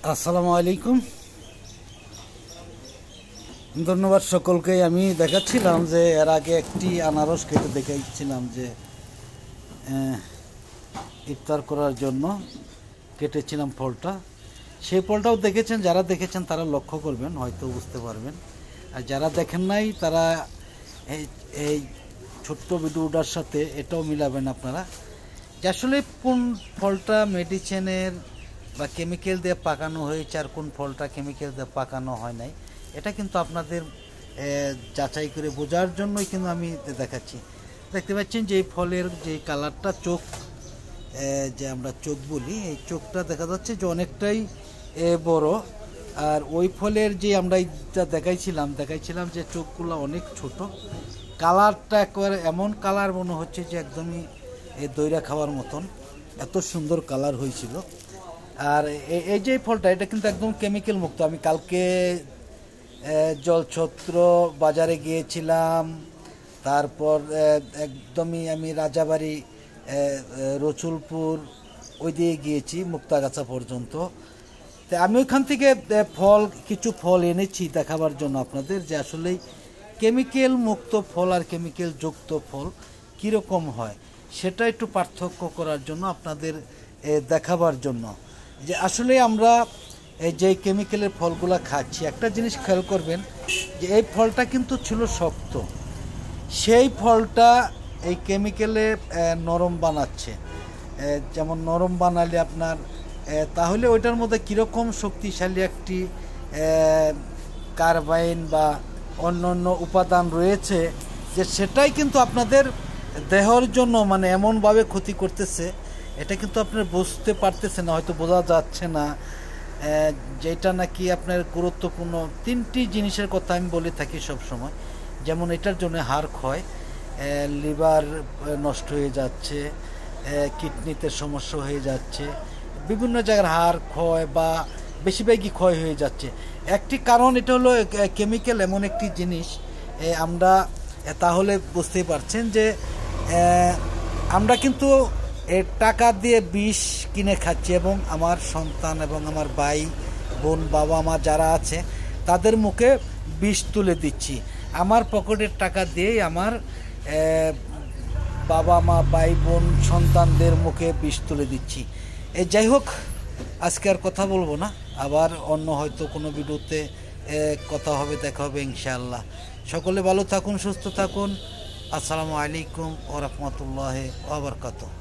আসসালামু আলাইকুম। ধন্যবাদ সকলকে। আমি দেখাচ্ছিলাম যে এর আগে একটি আনারস কেটে দেখাচ্ছিলাম যে ইফতার করার জন্য কেটেছিলাম ফলটা। সেই ফলটাও দেখেছেন, যারা দেখেছেন তারা লক্ষ্য করবেন, হয়তো বুঝতে পারবেন। আর যারা দেখেন নাই তারা এই ছোট্ট ভিডিওটার সাথে এটাও মিলাবেন আপনারা যে আসলে কোন ফলটা মেডিসিনের বা কেমিক্যাল দিয়ে পাকানো হয়েছে আর কোন ফলটা কেমিক্যাল দিয়ে পাকানো হয় নাই, এটা কিন্তু আপনাদের যাচাই করে বোঝার জন্যই কিন্তু আমি দেখাচ্ছি। দেখতে পাচ্ছেন যে এই ফলের যে কালারটা, চোখ যে আমরা চোখ বলি, এই চোখটা দেখা যাচ্ছে যে অনেকটাই বড়। আর ওই ফলের যে আমরা দেখাইছিলাম যে চোখগুলো অনেক ছোট। কালারটা একবারে এমন কালার মনে হচ্ছে যে একদমই দইরা খাওয়ার মতন, এত সুন্দর কালার হয়েছিল। আর এই যে ফলটা, এটা কিন্তু একদম কেমিক্যাল মুক্ত। আমি কালকে জলছত্র বাজারে গিয়েছিলাম, তারপর একদমই আমি রাজাবাড়ি, রসুলপুর ওই দিয়ে গিয়েছি মুক্তাগাছা পর্যন্ত। তো আমি ওইখান থেকে কিছু ফল এনেছি দেখাবার জন্য আপনাদের, যে আসলেই কেমিক্যাল মুক্ত ফল আর কেমিক্যাল যুক্ত ফল কীরকম হয় সেটা একটু পার্থক্য করার জন্য, আপনাদের দেখাবার জন্য যে আসলে আমরা যে কেমিক্যালের ফলগুলা খাচ্ছি। একটা জিনিস খেয়াল করবেন যে এই ফলটা কিন্তু ছিল শক্ত, সেই ফলটা এই কেমিক্যালে নরম বানাচ্ছে। যেমন নরম বানালে আপনার তাহলে ওইটার মধ্যে কীরকম শক্তিশালী একটি কার্বাইন বা অন্য অন্য উপাদান রয়েছে, যে সেটাই কিন্তু আপনাদের দেহের জন্য মানে এমনভাবে ক্ষতি করতেছে, এটা কিন্তু আপনার বুঝতে পারতেছে না, হয়তো বোঝা যাচ্ছে না। যেটা নাকি আপনার গুরুত্বপূর্ণ তিনটি জিনিসের কথা আমি বলে থাকি সব সময়। যেমন এটার জন্য হাড় ক্ষয়, লিভার নষ্ট হয়ে যাচ্ছে, কিডনিতে সমস্যা হয়ে যাচ্ছে, বিভিন্ন জায়গার হাড় ক্ষয় বা বেশিরভাগই ক্ষয় হয়ে যাচ্ছে। একটি কারণ এটা হলো কেমিক্যাল এমন একটি জিনিস। আমরা তাহলে বুঝতেই পারছেন যে আমরা কিন্তু টাকা দিয়ে বিষ কিনে খাচ্ছি, এবং আমার সন্তান এবং আমার ভাই বোন, বাবা মা যারা আছে তাদের মুখে বিষ তুলে দিচ্ছি। আমার পকেটের টাকা দিয়েই আমার বাবা মা, ভাই বোন, সন্তানদের মুখে বিষ তুলে দিচ্ছি। যাই হোক, আজকে আর কথা বলবো না, আবার অন্য হয়তো কোনো ভিডিওতে কথা হবে, দেখা হবে ইনশাআল্লাহ। সকলে ভালো থাকুন, সুস্থ থাকুন। আসসালামু আলাইকুম ওয়া রাহমাতুল্লাহি ওয়া বারাকাতুহু।